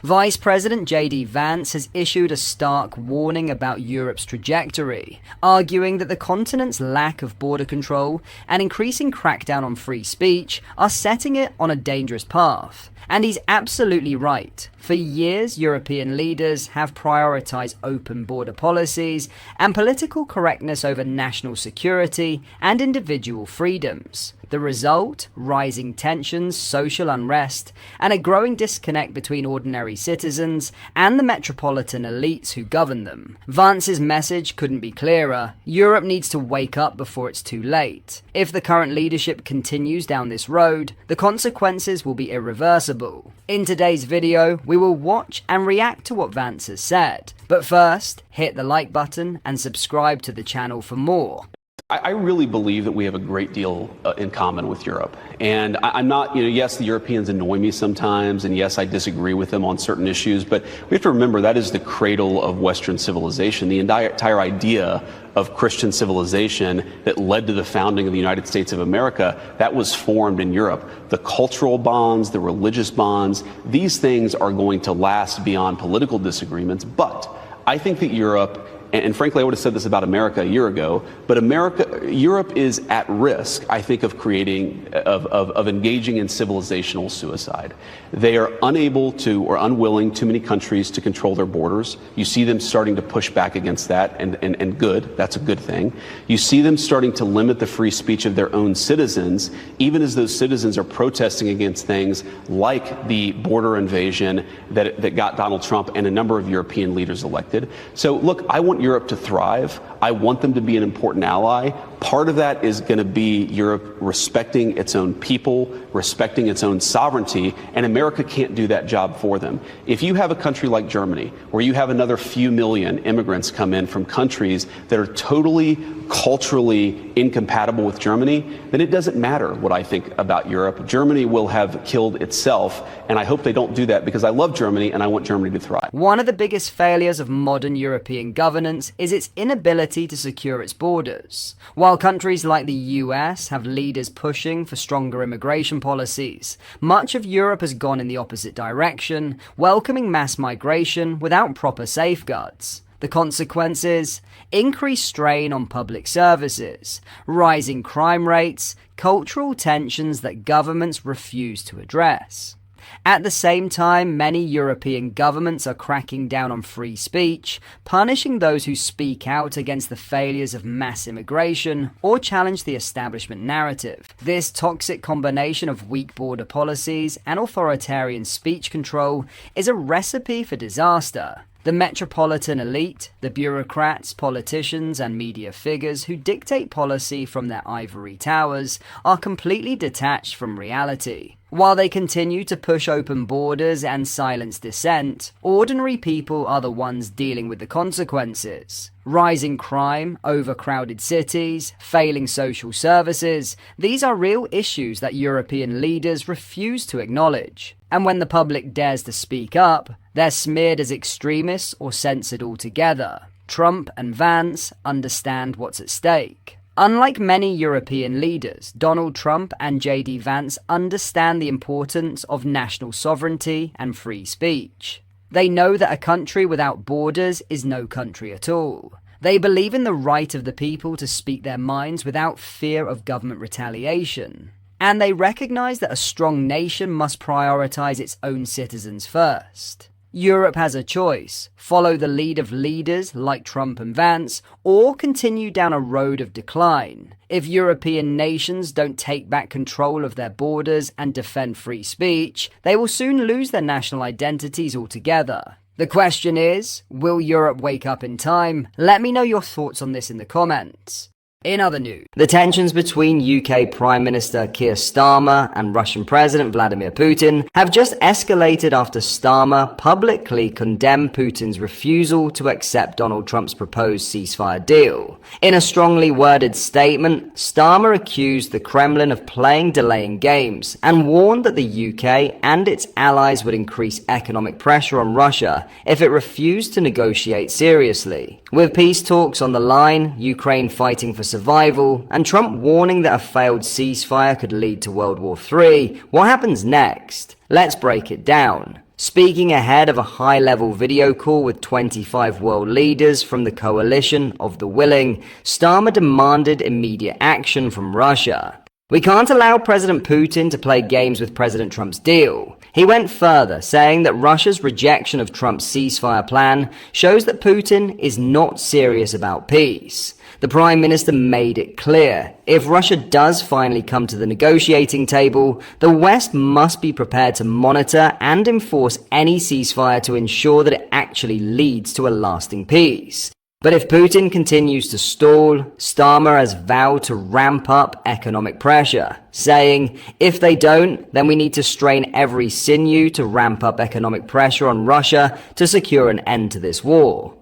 Vice President J.D. Vance has issued a stark warning about Europe's trajectory, arguing that the continent's lack of border control and increasing crackdown on free speech are setting it on a dangerous path. And he's absolutely right. For years, European leaders have prioritized open border policies and political correctness over national security and individual freedoms. The result? Rising tensions, social unrest, and a growing disconnect between ordinary citizens and the metropolitan elites who govern them. Vance's message couldn't be clearer. Europe needs to wake up before it's too late. If the current leadership continues down this road, the consequences will be irreversible. In today's video, we will watch and react to what Vance has said. But first, hit the like button and subscribe to the channel for more. I really believe that we have a great deal in common with Europe. And I'm not, yes, the Europeans annoy me sometimes, and yes, I disagree with them on certain issues, but we have to remember that is the cradle of Western civilization. The entire idea of Christian civilization that led to the founding of the United States of America, that was formed in Europe. The cultural bonds, the religious bonds, these things are going to last beyond political disagreements, but I think that Europe, and frankly, I would have said this about America a year ago, but Europe is at risk, I think, of engaging in civilizational suicide. They are unable to, or unwilling, too many countries to control their borders. You see them starting to push back against that, and good, that's a good thing. You see them starting to limit the free speech of their own citizens, even as those citizens are protesting against things like the border invasion that got Donald Trump and a number of European leaders elected. So look, I want Europe to thrive. I want them to be an important ally. Part of that is going to be Europe respecting its own people, respecting its own sovereignty, and America can't do that job for them. If you have a country like Germany, where you have another few million immigrants come in from countries that are totally culturally incompatible with Germany, then it doesn't matter what I think about Europe. Germany will have killed itself, and I hope they don't do that because I love Germany and I want Germany to thrive. One of the biggest failures of modern European governance is its inability to secure its borders. While countries like the US have leaders pushing for stronger immigration policies, much of Europe has gone in the opposite direction, welcoming mass migration without proper safeguards. The consequences? Increased strain on public services, rising crime rates, cultural tensions that governments refuse to address. At the same time, many European governments are cracking down on free speech, punishing those who speak out against the failures of mass immigration or challenge the establishment narrative. This toxic combination of weak border policies and authoritarian speech control is a recipe for disaster. The metropolitan elite, the bureaucrats, politicians, and media figures who dictate policy from their ivory towers are completely detached from reality. While they continue to push open borders and silence dissent, ordinary people are the ones dealing with the consequences. Rising crime, overcrowded cities, failing social services, these are real issues that European leaders refuse to acknowledge. And when the public dares to speak up, they're smeared as extremists or censored altogether. Trump and Vance understand what's at stake. Unlike many European leaders, Donald Trump and J.D. Vance understand the importance of national sovereignty and free speech. They know that a country without borders is no country at all. They believe in the right of the people to speak their minds without fear of government retaliation. And they recognize that a strong nation must prioritize its own citizens first. Europe has a choice: follow the lead of leaders like Trump and Vance, or continue down a road of decline. If European nations don't take back control of their borders and defend free speech, they will soon lose their national identities altogether. The question is, will Europe wake up in time? Let me know your thoughts on this in the comments. In other news, the tensions between UK Prime Minister Keir Starmer and Russian President Vladimir Putin have just escalated after Starmer publicly condemned Putin's refusal to accept Donald Trump's proposed ceasefire deal. In a strongly worded statement, Starmer accused the Kremlin of playing delaying games and warned that the UK and its allies would increase economic pressure on Russia if it refused to negotiate seriously. With peace talks on the line, Ukraine fighting for survival, and Trump warning that a failed ceasefire could lead to World War III, what happens next? Let's break it down. Speaking ahead of a high-level video call with 25 world leaders from the coalition of the willing, Starmer demanded immediate action from Russia. "We can't allow President Putin to play games with President Trump's deal." He went further, saying that Russia's rejection of Trump's ceasefire plan shows that Putin is not serious about peace. The Prime Minister made it clear, if Russia does finally come to the negotiating table, the West must be prepared to monitor and enforce any ceasefire to ensure that it actually leads to a lasting peace. But if Putin continues to stall, Starmer has vowed to ramp up economic pressure, saying, "If they don't, then we need to strain every sinew to ramp up economic pressure on Russia to secure an end to this war."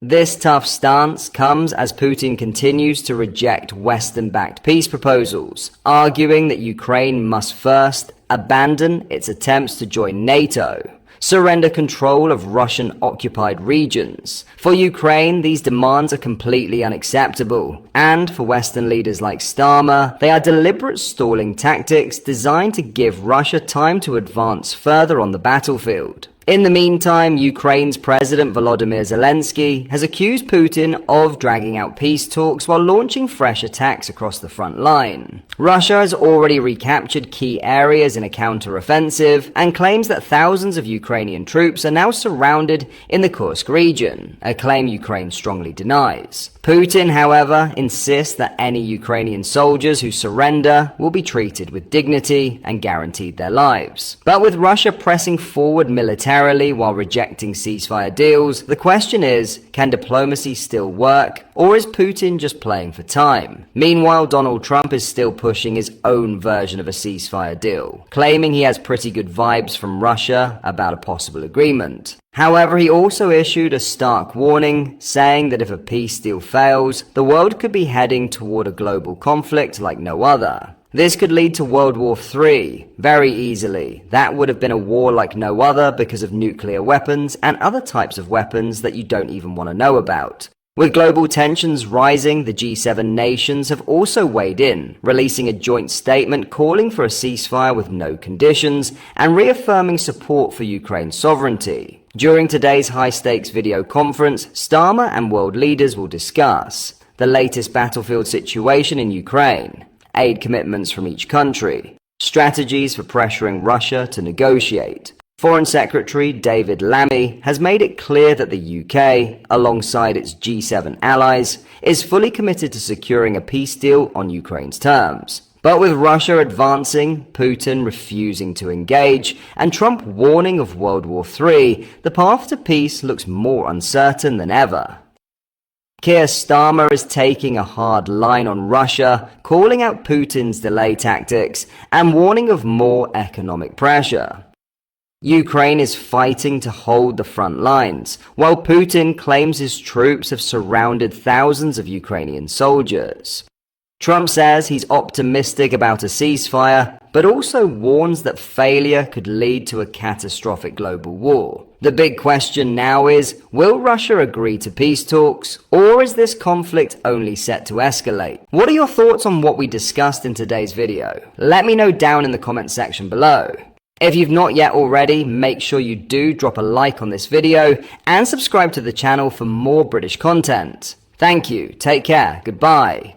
This tough stance comes as Putin continues to reject Western-backed peace proposals, arguing that Ukraine must first abandon its attempts to join NATO, surrender control of Russian-occupied regions. For Ukraine, these demands are completely unacceptable, and for Western leaders like Starmer, they are deliberate stalling tactics designed to give Russia time to advance further on the battlefield. In the meantime, Ukraine's President Volodymyr Zelensky has accused Putin of dragging out peace talks while launching fresh attacks across the front line. Russia has already recaptured key areas in a counter-offensive and claims that thousands of Ukrainian troops are now surrounded in the Kursk region, a claim Ukraine strongly denies. Putin, however, insists that any Ukrainian soldiers who surrender will be treated with dignity and guaranteed their lives. But with Russia pressing forward militarily while rejecting ceasefire deals, the question is, can diplomacy still work, or is Putin just playing for time? Meanwhile, Donald Trump is still pushing his own version of a ceasefire deal, claiming he has pretty good vibes from Russia about a possible agreement. However, he also issued a stark warning, saying that if a peace deal fails, the world could be heading toward a global conflict like no other. This could lead to World War III very easily. That would have been a war like no other because of nuclear weapons and other types of weapons that you don't even want to know about. With global tensions rising, the G7 nations have also weighed in, releasing a joint statement calling for a ceasefire with no conditions and reaffirming support for Ukraine's sovereignty. During today's high-stakes video conference, Starmer and world leaders will discuss the latest battlefield situation in Ukraine, aid commitments from each country, strategies for pressuring Russia to negotiate. Foreign Secretary David Lammy has made it clear that the UK, alongside its G7 allies, is fully committed to securing a peace deal on Ukraine's terms. But with Russia advancing, Putin refusing to engage, and Trump warning of World War III, the path to peace looks more uncertain than ever. Keir Starmer is taking a hard line on Russia, calling out Putin's delay tactics and warning of more economic pressure. Ukraine is fighting to hold the front lines, while Putin claims his troops have surrounded thousands of Ukrainian soldiers. Trump says he's optimistic about a ceasefire, but also warns that failure could lead to a catastrophic global war. The big question now is, will Russia agree to peace talks, or is this conflict only set to escalate? What are your thoughts on what we discussed in today's video? Let me know down in the comment section below. If you've not yet already, make sure you do drop a like on this video and subscribe to the channel for more British content. Thank you, take care, goodbye.